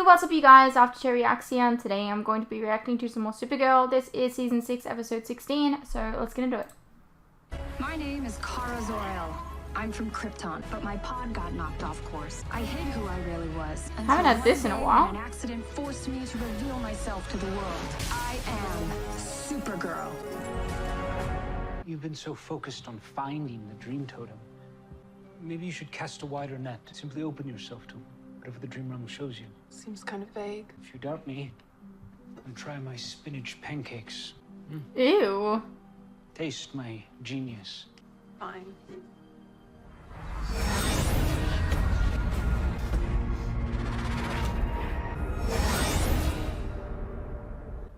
what's up you guys, After Reacts here, and today I'm going to be reacting to some more Supergirl. This is season 6 episode 16, so let's get into it. My name is Kara Zor-El. I'm from Krypton, but my pod got knocked off course. I hid who I really was. I haven't had this in a while. An accident forced me to reveal myself to the world. I am Supergirl. You've been so focused on finding the dream totem. Maybe you should cast a wider net. Simply open yourself to whatever the dream realm shows you. Seems kind of vague. If you doubt me, then try my spinach pancakes. Ew. Taste my genius. Fine.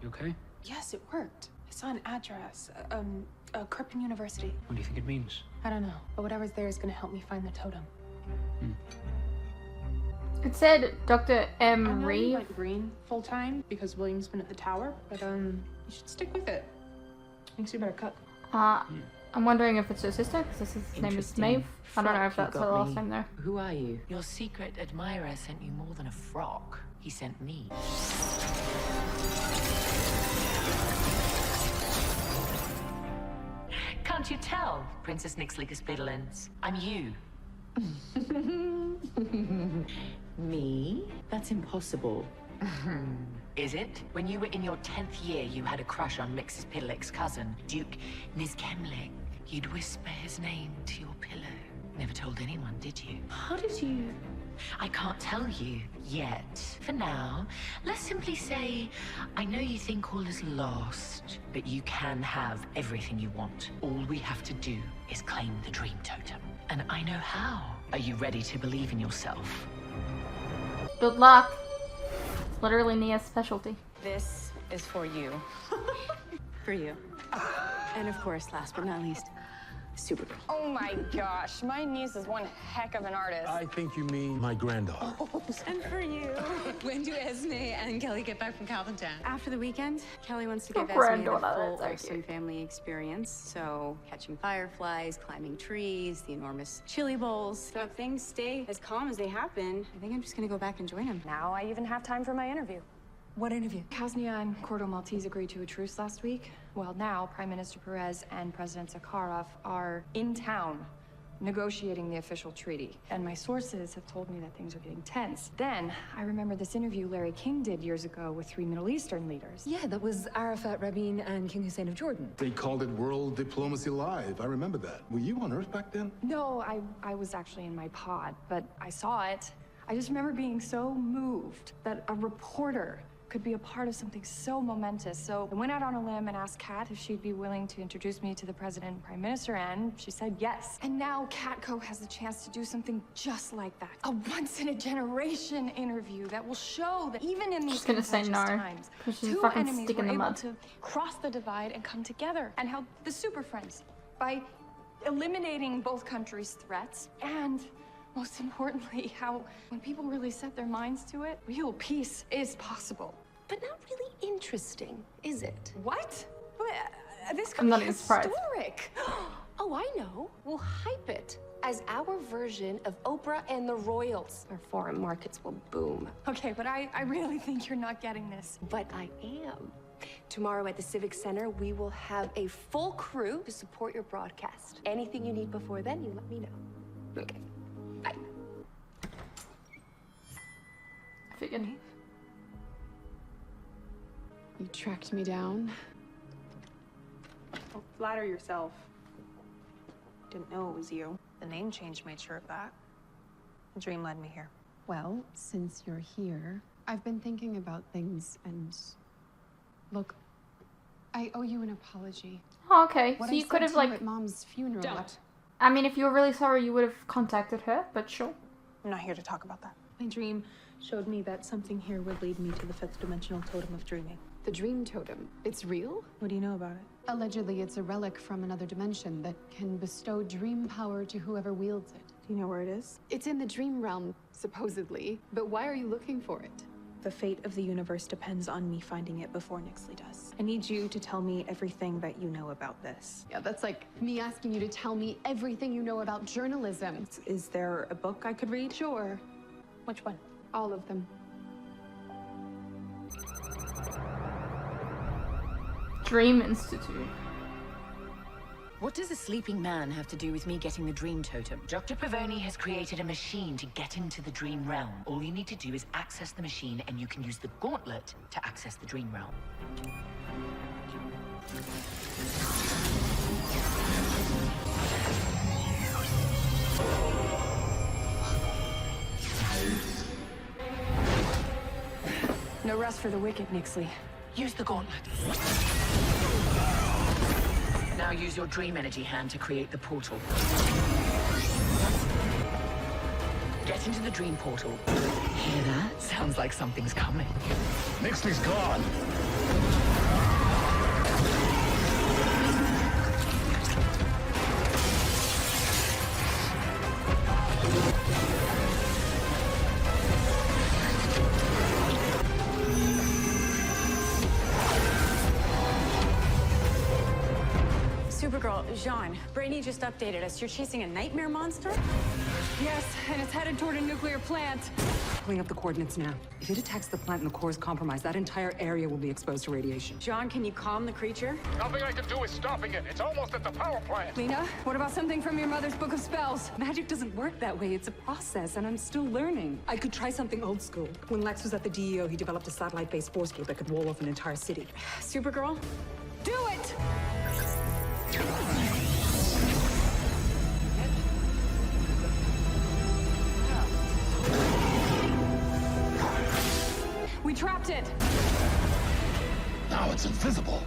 You okay? Yes, it worked. I saw an address. Krypton University. What do you think it means? I don't know, but whatever's there is gonna help me find the totem. It said Dr. I M. know you Reeve. went green full time because William's been at the tower, but you should stick with it. Thinks you better cook. I'm wondering if it's your sister, because his name is Maeve. I don't know if that's her last name though. Who are you? Your secret admirer sent you more than a frock. He sent me. Can't you tell, Princess Nixlicus Biddlins? I'm you. Me? That's impossible. Is it? When you were in your 10th year, you had a crush on Mix's Piddleck's cousin, Duke Nizkemling. You'd whisper his name to your pillow. Never told anyone, did you? How did you? I can't tell you yet. For now, let's simply say, I know you think all is lost, but you can have everything you want. All we have to do is claim the dream totem. And I know how. Are you ready to believe in yourself? Good luck. Literally Nia's specialty. This is for you. For you. And of course, last but not least, Supergirl. Oh my gosh, my niece is one heck of an artist. I think you mean my granddaughter. And for you. When do Esme and Kelly get back from Calvin Town? After the weekend, Kelly wants to give Esme Granddaughter, a full that's so Olsen cute. family experience. So, catching fireflies, climbing trees, the enormous chili bowls. So if things stay as calm as they have been, I think I'm just gonna go back and join him. Now I even have time for my interview. What interview? Kaznia and Cordo Maltese agreed to a truce last week. Well, now Prime Minister Perez and President Zakharov are in town negotiating the official treaty. And my sources have told me that things are getting tense. Then I remember this interview Larry King did years ago with 3 Middle Eastern leaders. Yeah, that was Arafat, Rabin, and King Hussein of Jordan. They called it World Diplomacy Live. I remember that. Were you on Earth back then? No, I was actually in my pod, but I saw it. I just remember being so moved that a reporter could be a part of something so momentous. So I went out on a limb and asked Kat if she'd be willing to introduce me to the president and prime minister, and she said yes. And now Katco has the chance to do something just like that. A once-in-a-generation interview that will show that even in these She's gonna say contentious no, times, 'cause she's a two fucking enemies stick in were the able mud. to cross the divide and come together, and how the Super Friends, by eliminating both countries' threats, and most importantly, how when people really set their minds to it, real peace is possible. But not really interesting, is it? What? This could I'm not be even surprised. Historic. Oh, I know. We'll hype it as our version of Oprah and the Royals. Our foreign markets will boom. Okay, but I really think you're not getting this. But I am. Tomorrow at the Civic Center, we will have a full crew to support your broadcast. Anything you need before then, you let me know. Okay. Bye. Figured. You tracked me down. Don't flatter yourself. Didn't know it was you. The name change made sure of that. The dream led me here. Well, since you're here, I've been thinking about things and... Look, I owe you an apology. Oh, okay. What So I you could said have, to you like... at Mom's funeral. Don't. I mean, if you were really sorry, you would have contacted her, but sure. I'm not here to talk about that. My dream showed me that something here would lead me to the 5th dimensional totem of dreaming. The dream totem. It's real? What do you know about it? Allegedly, it's a relic from another dimension that can bestow dream power to whoever wields it. Do you know where it is? It's in the dream realm, supposedly. But why are you looking for it? The fate of the universe depends on me finding it before Nixley does. I need you to tell me everything that you know about this. Yeah, that's like me asking you to tell me everything you know about journalism. Is there a book I could read? Sure. Which one? All of them. Dream Institute. What does a sleeping man have to do with me getting the dream totem? Dr. Pavoni has created a machine to get into the dream realm. All you need to do is access the machine, and you can use the gauntlet to access the dream realm. No rest for the wicked, Nixley. Use the gauntlet. Now use your dream energy hand to create the portal. Get into the dream portal. Hear that? Sounds like something's coming. Nixley's gone. Supergirl, Jean, Brainy just updated us. You're chasing a nightmare monster? Yes, and it's headed toward a nuclear plant. Pulling up the coordinates now. If it attacks the plant and the core is compromised, that entire area will be exposed to radiation. John, can you calm the creature? Nothing I can do is stopping it. It's almost at the power plant. Lena, what about something from your mother's book of spells? Magic doesn't work that way. It's a process, and I'm still learning. I could try something old school. When Lex was at the DEO, he developed a satellite-based force field that could wall off an entire city. Supergirl? Do it! We trapped it! Now it's invisible.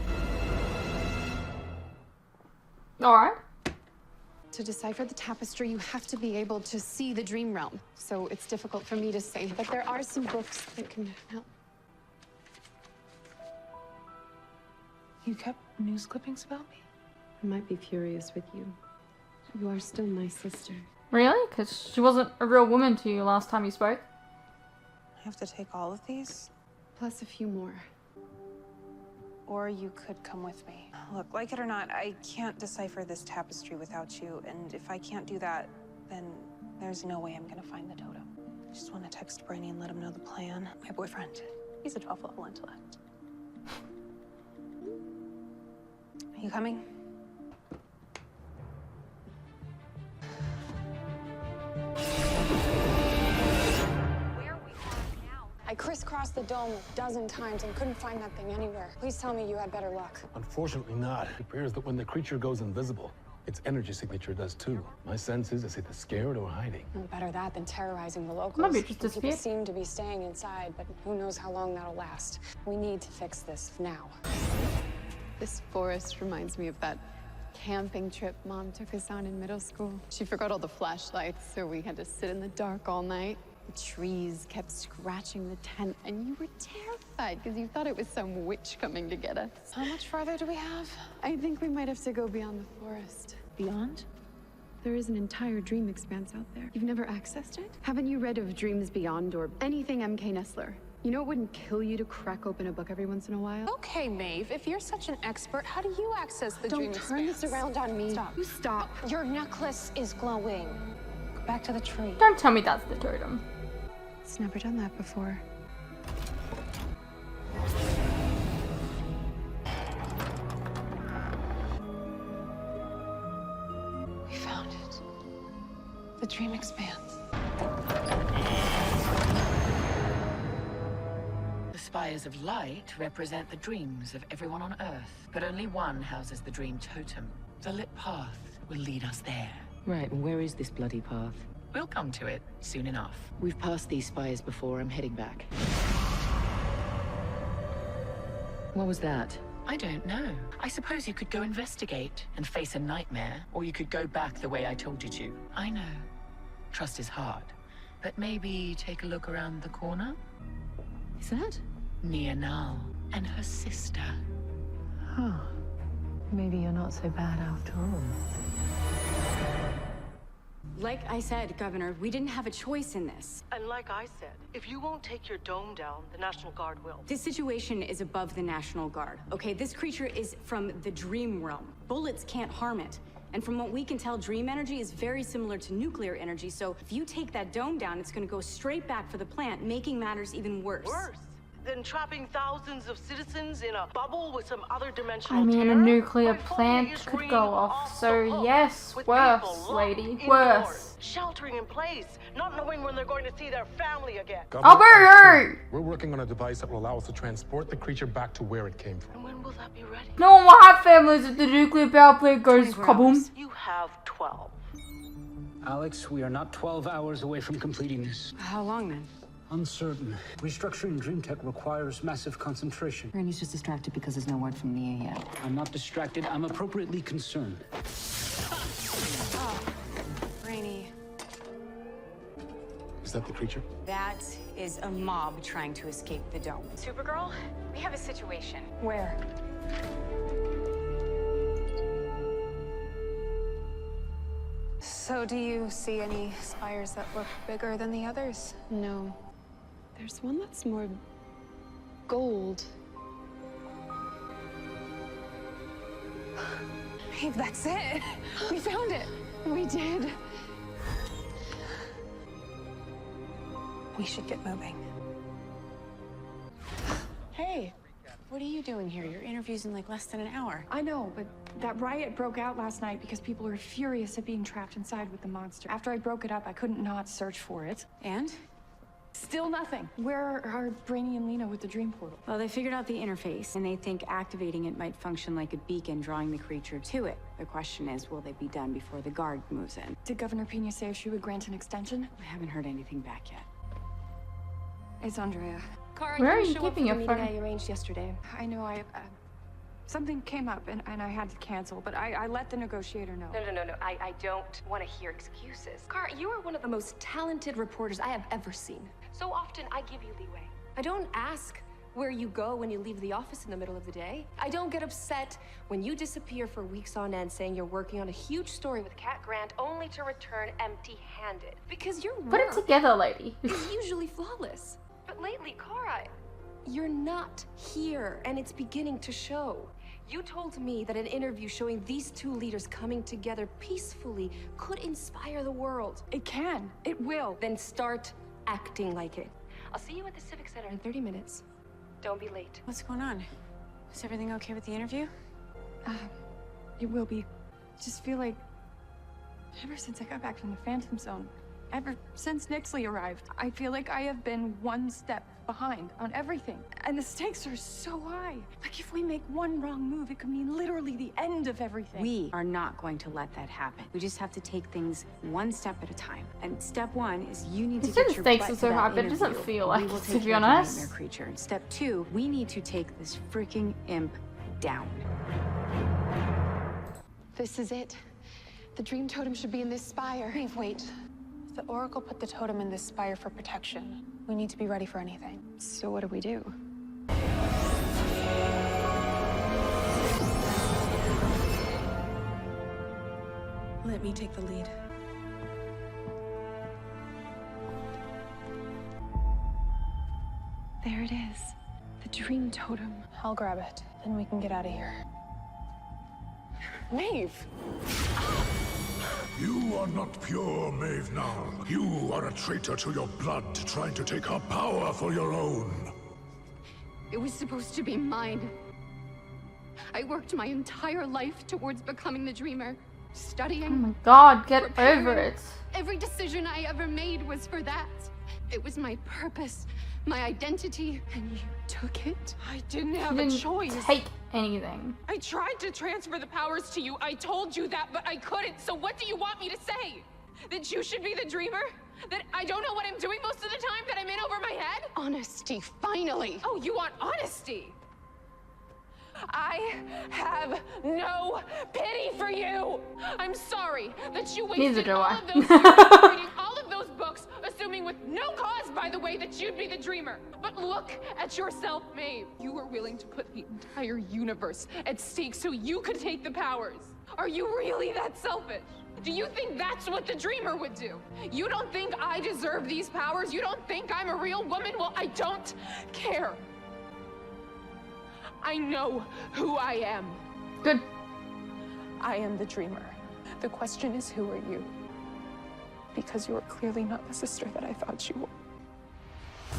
Alright. To decipher the tapestry, you have to be able to see the dream realm. So it's difficult for me to say, but there are some books that can help. You kept news clippings about me? I might be furious with you. You are still my sister. Really? Because she wasn't a real woman to you last time you spoke. I have to take all of these? Plus a few more. Or you could come with me. Look, like it or not, I can't decipher this tapestry without you, and if I can't do that, then there's no way I'm gonna find the totem. I just want to text Brainy and let him know the plan. My boyfriend, he's a 12th level intellect. Are you coming? I crisscrossed the dome a dozen times and couldn't find that thing anywhere. Please tell me you had better luck. Unfortunately not. It appears that when the creature goes invisible, its energy signature does too. My sense is it's either scared or hiding. No, better that than terrorizing the locals. Maybe it just People disappeared. seem to be staying inside, but who knows how long that'll last. We need to fix this now. This forest reminds me of that camping trip Mom took us on in middle school. She forgot all the flashlights, so we had to sit in the dark all night. The trees kept scratching the tent, and you were terrified because you thought it was some witch coming to get us. How much farther do we have? I think we might have to go beyond the forest. Beyond? There is an entire dream expanse out there. You've never accessed it? Haven't you read of Dreams Beyond or anything M.K. Nestler? You know it wouldn't kill you to crack open a book every once in a while? Okay, Maeve, if you're such an expert, how do you access the dream Don't turn this around on me. Stop. You stop. Your necklace is glowing. Go back to the tree. Don't tell me that's the totem. It's never done that before. We found it. The dream expands. The spires of light represent the dreams of everyone on Earth, but only one houses the dream totem. The lit path will lead us there. Right, and where is this bloody path? We'll come to it soon enough. We've passed these spires before. I'm heading back. What was that? I don't know. I suppose you could go investigate and face a nightmare, or you could go back the way I told you to. I know. Trust is hard. But maybe take a look around the corner? Is that? Nia Nal and her sister. Huh. Maybe you're not so bad after all. Like I said, Governor, we didn't have a choice in this. And like I said, if you won't take your dome down, the National Guard will. This situation is above the National Guard, okay? This creature is from the dream realm. Bullets can't harm it. And from what we can tell, dream energy is very similar to nuclear energy, so if you take that dome down, it's gonna go straight back for the plant, making matters even worse. Worse? than trapping thousands of citizens in a bubble with some other dimensional I mean, a terror? nuclear My phone plant is could ringing go off, off so the hook, yes, with worse, people lady, locked worse. indoors, sheltering in place, not knowing when they're going to see their family again. Oh, boo! We're working on a device that will allow us to transport the creature back to where it came from. And when will that be ready? No one will have families if the nuclear power plant goes 24 kaboom. hours. You have 12. Alex, we are not 12 hours away from completing this. How long then? Uncertain. Restructuring Dream Tech requires massive concentration. Randy's just distracted because there's no word from Nia yet. I'm not distracted. I'm appropriately concerned. Oh, Rainy. Is that the creature? That is a mob trying to escape the dome. Supergirl, we have a situation. Where? So do you see any spires that look bigger than the others? No. There's one that's more gold. Babe, that's it. We found it. We did. We should get moving. Hey, what are you doing here? Your interview's in like less than an hour. I know, but that riot broke out last night because people were furious at being trapped inside with the monster. After I broke it up, I couldn't not search for it. And? Still nothing. Where are Brainy and Lena with the dream portal? Well, they figured out the interface, and they think activating it might function like a beacon, drawing the creature to it. The question is, will they be done before the guard moves in? Did Governor Pena say if she would grant an extension? I haven't heard anything back yet. It's Andrea. Cara, Where are didn't you show up keeping for the your meeting phone? I arranged yesterday. I know something came up and I had to cancel, but I let the negotiator know. No. I don't want to hear excuses. Cara, you are one of the most talented reporters I have ever seen. So often I give you leeway. I don't ask where you go when you leave the office in the middle of the day. I don't get upset when you disappear for weeks on end saying you're working on a huge story with Cat Grant only to return empty-handed. Because your Put it work together, lady. is usually flawless. But lately, Cara, you're not here, and it's beginning to show. You told me that an interview showing these two leaders coming together peacefully could inspire the world. It can. It will. Then start acting like it. I'll see you at the Civic Center in 30 minutes. Don't be late. What's going on? Is everything okay with the interview? It will be. Just feel like ever since I got back from the Phantom Zone, ever since Nixley arrived, I feel like I have been one step behind on everything. And the stakes are so high. Like if we make one wrong move, it could mean literally the end of everything. We are not going to let that happen. We just have to take things one step at a time. And step one is you need to It get says your stakes butt are to so that high, but it doesn't interview. feel like We will it, to take be care of the honest. nightmare creature. And step two, we need to take this freaking imp down. This is it. The dream totem should be in this spire. Wait. The Oracle put the totem in this spire for protection. We need to be ready for anything. So what do we do? Let me take the lead. There it is. The dream totem. I'll grab it. Then we can get out of here. Maeve! You are not pure, Maeve now. You are a traitor to your blood, trying to take her power for your own. It was supposed to be mine. I worked my entire life towards becoming the dreamer, studying. Oh my god, get preparing. over it. Every decision I ever made was for that. It was my purpose, my identity, and you took it. I didn't have You a didn't choice. take anything. I tried to transfer the powers to you. I told you that, but I couldn't. So what do you want me to say? That you should be the dreamer? That I don't know what I'm doing most of the time? That I'm in over my head? Honesty, finally. Oh, you want honesty? I have no pity for you. I'm sorry that you Neither wasted do all I. of those years reading all of those books, assuming with no cause, by the way, that you'd be the dreamer. But look at yourself, Maeve. You were willing to put the entire universe at stake so you could take the powers. Are you really that selfish? Do you think that's what the dreamer would do? You don't think I deserve these powers? You don't think I'm a real woman? Well, I don't care. I know who I am. Good. I am the dreamer. The question is, who are you? Because you are clearly not the sister that I thought you were.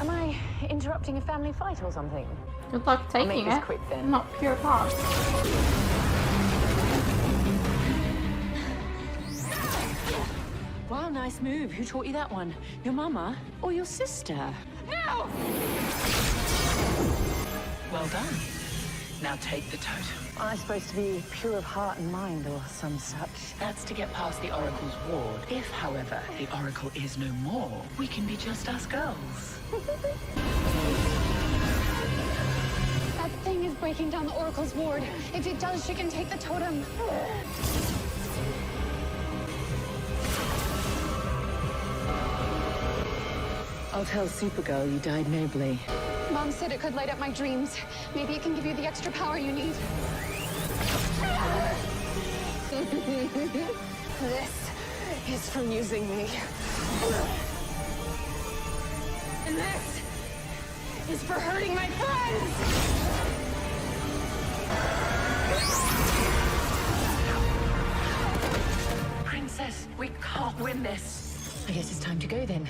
Am I interrupting a family fight or something? Good luck I'll make taking this it. quick then. I'm not pure pop. Wow, nice move. Who taught you that one? Your mama or your sister? No! Well done. Now take the totem. I'm supposed to be pure of heart and mind or some such. That's to get past the Oracle's ward. If, however, the Oracle is no more, we can be just us girls. That thing is breaking down the Oracle's ward. If it does, she can take the totem. I'll tell Supergirl you died nobly. Mom said it could light up my dreams. Maybe it can give you the extra power you need. This is for using me. And this is for hurting my friends! Princess, we can't win this. I guess it's time to go then.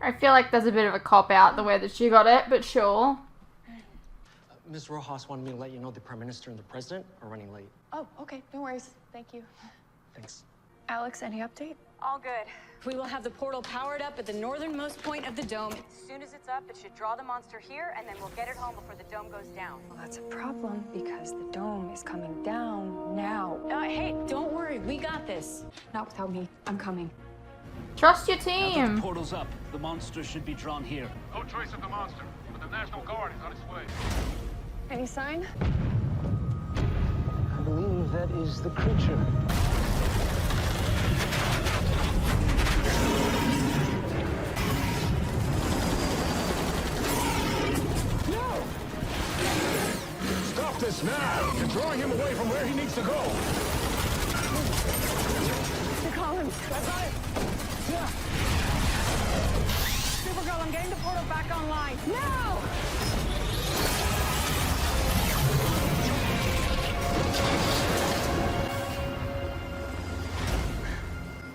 I feel like there's a bit of a cop-out the way that she got it, but sure. Ms. Rojas wanted me to let you know the Prime Minister and the President are running late. Oh, okay. No worries. Thank you. Thanks. Alex, any update? All good. We will have the portal powered up at the northernmost point of the dome. As soon as it's up, it should draw the monster here, and then we'll get it home before the dome goes down. Well, that's a problem because the dome is coming down now. Hey, don't worry. We got this. Not without me. I'm coming. Trust your Now that team. the portal's up, the monster should be drawn here. No trace of the monster, but the National Guard is on its way. Any sign? I believe that is the creature. No! Stop this now! You're drawing him away from where he needs to go! Mr. Collins. I got it! Yeah. Supergirl, I'm getting the portal back online. Now!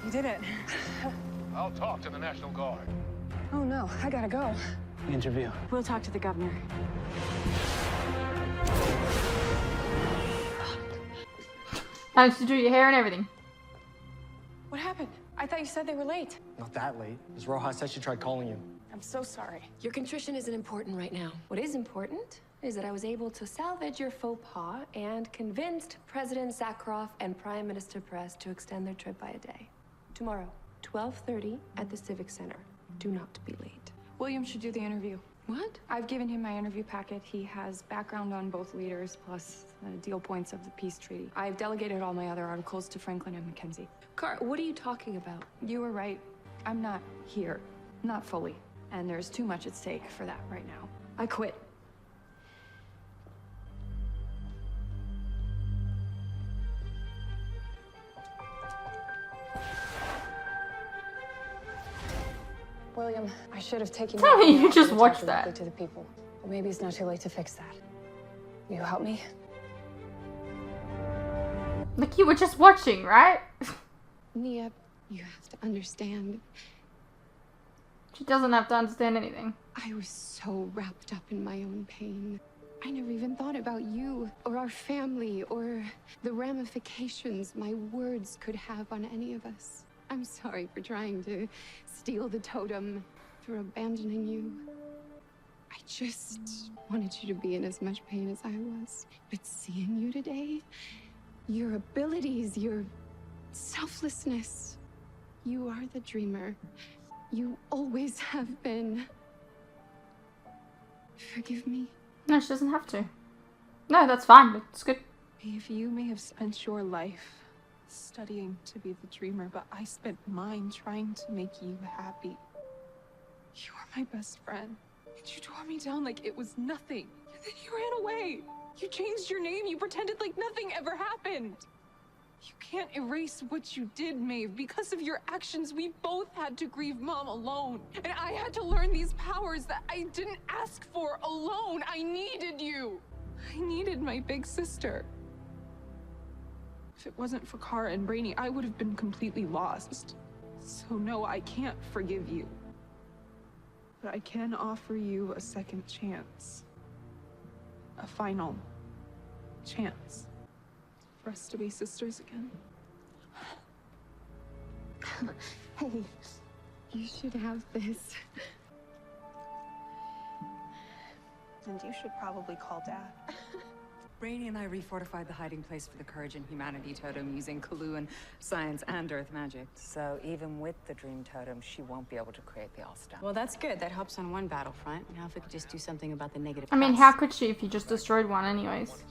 You did it. I'll talk to the National Guard. Oh no, I gotta go. Interview. We'll talk to the governor. Managed to do your hair and everything. What happened? I thought you said they were late. Not that late. Ms. Rojas said she tried calling you. I'm so sorry. Your contrition isn't important right now. What is important is that I was able to salvage your faux pas and convinced President Zakharov and Prime Minister Perez to extend their trip by a day. Tomorrow, 12:30 at the Civic Center. Do not be late. William should do the interview. What? I've given him my interview packet. He has background on both leaders, plus deal points of the peace treaty. I've delegated all my other articles to Franklin and Mackenzie. Car, what are you talking about? You were right. I'm not here. Not fully. And there's too much at stake for that right now. I quit. William, I should have taken Tell me you off just to watched talk that. directly to the people. But maybe it's not too late to fix that. Will you help me? Like you were just watching, right? Nia, you have to understand. She doesn't have to understand anything. I was so wrapped up in my own pain. I never even thought about you, or our family, or the ramifications my words could have on any of us. I'm sorry for trying to steal the totem, for abandoning you. I just wanted you to be in as much pain as I was. But seeing you today, your abilities, your selflessness, you are the dreamer. You always have been. Forgive me. No, she doesn't have to. No, that's fine. It's good. If you may have spent your life studying to be the dreamer, but I spent mine trying to make you happy. You were my best friend. And you tore me down like it was nothing. And then you ran away. You changed your name. You pretended like nothing ever happened. You can't erase what you did, Maeve. Because of your actions, we both had to grieve Mom alone. And I had to learn these powers that I didn't ask for alone. I needed you. I needed my big sister. If it wasn't for Kara and Brainy, I would have been completely lost. So no, I can't forgive you. But I can offer you a second chance. A final chance for us to be sisters again. Hey, you should have this. And you should probably call Dad. Rainey and I refortified the hiding place for the Courage and Humanity totem using Kaluan science and Earth magic. So even with the Dream Totem, she won't be able to create the All-Star. Well, that's good. That helps on one battlefront. Now if we could just do something about the negative I mean, press. how could she if you just destroyed one anyways?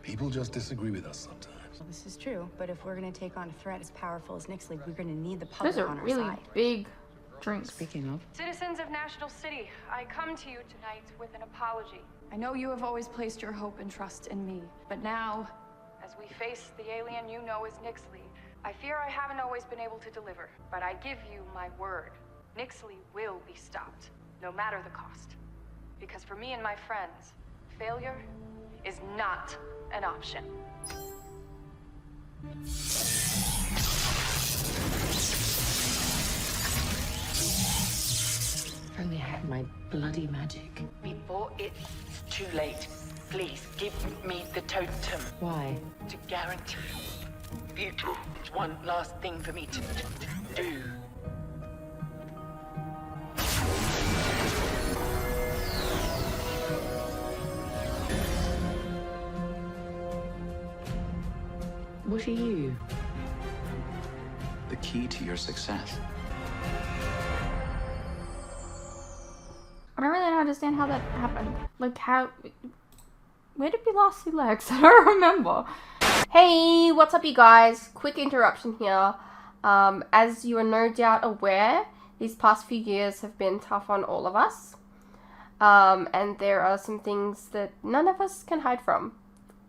People just disagree with us sometimes. Well, this is true, but if we're going to take on a threat as powerful as Nixley, we're going to need the public Those are on our really side. big drinks. Speaking of, Citizens of National City, I come to you tonight with an apology. I know you have always placed your hope and trust in me, but now, as we face the alien you know as Nixley, I fear I haven't always been able to deliver. But I give you my word, Nixley will be stopped, no matter the cost. Because for me and my friends, failure is not an option. If only I had my bloody magic. Before it's too late, please give me the totem. Why? To guarantee you. It's one last thing for me to do. What are you? The key to your success. I don't really understand how that happened. Like, how... Where did we last see Lex? I don't remember. Hey, what's up, you guys? Quick interruption here. As you are no doubt aware, these past few years have been tough on all of us. And there are some things that none of us can hide from.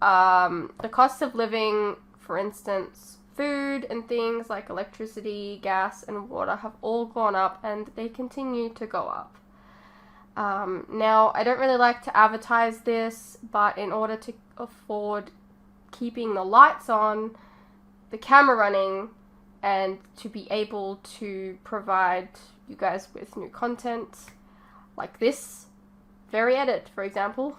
The cost of living, for instance, food and things like electricity, gas, and water have all gone up, and they continue to go up. Now, I don't really like to advertise this, but in order to afford keeping the lights on, the camera running, and to be able to provide you guys with new content like this very edit, for example,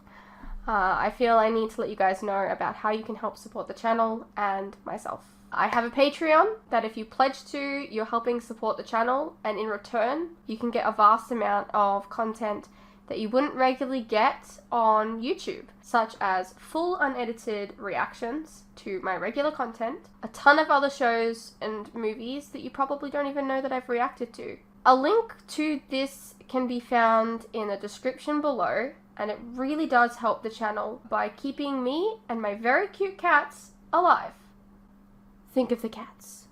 I feel I need to let you guys know about how you can help support the channel and myself. I have a Patreon that if you pledge to, you're helping support the channel, and in return, you can get a vast amount of content that you wouldn't regularly get on YouTube, such as full unedited reactions to my regular content, a ton of other shows and movies that you probably don't even know that I've reacted to. A link to this can be found in the description below, and it really does help the channel by keeping me and my very cute cats alive. Think of the cats.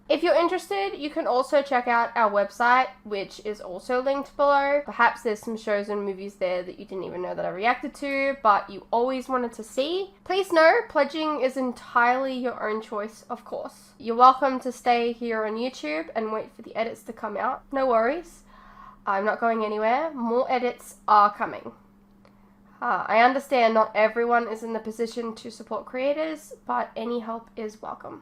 If you're interested, you can also check out our website, which is also linked below. Perhaps there's some shows and movies there that you didn't even know that I reacted to, but you always wanted to see. Please know, pledging is entirely your own choice, of course. You're welcome to stay here on YouTube and wait for the edits to come out. No worries. I'm not going anywhere. More edits are coming. I understand not everyone is in the position to support creators, but any help is welcome.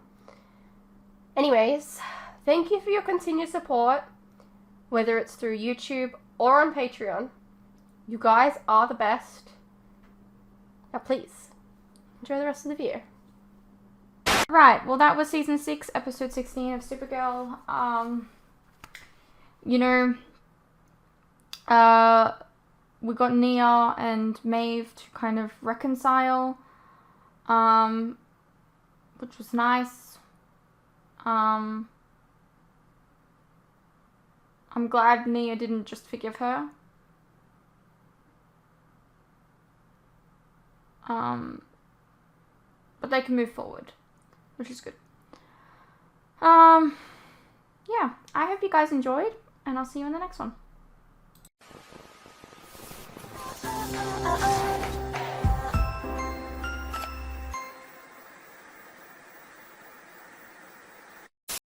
Anyways, thank you for your continued support, whether it's through YouTube or on Patreon. You guys are the best. Now please, enjoy the rest of the video. Right, well that was season 6, episode 16 of Supergirl. We got Nia and Maeve to kind of reconcile, which was nice. I'm glad Nia didn't just forgive her. But they can move forward, which is good. Yeah, I hope you guys enjoyed, and I'll see you in the next one.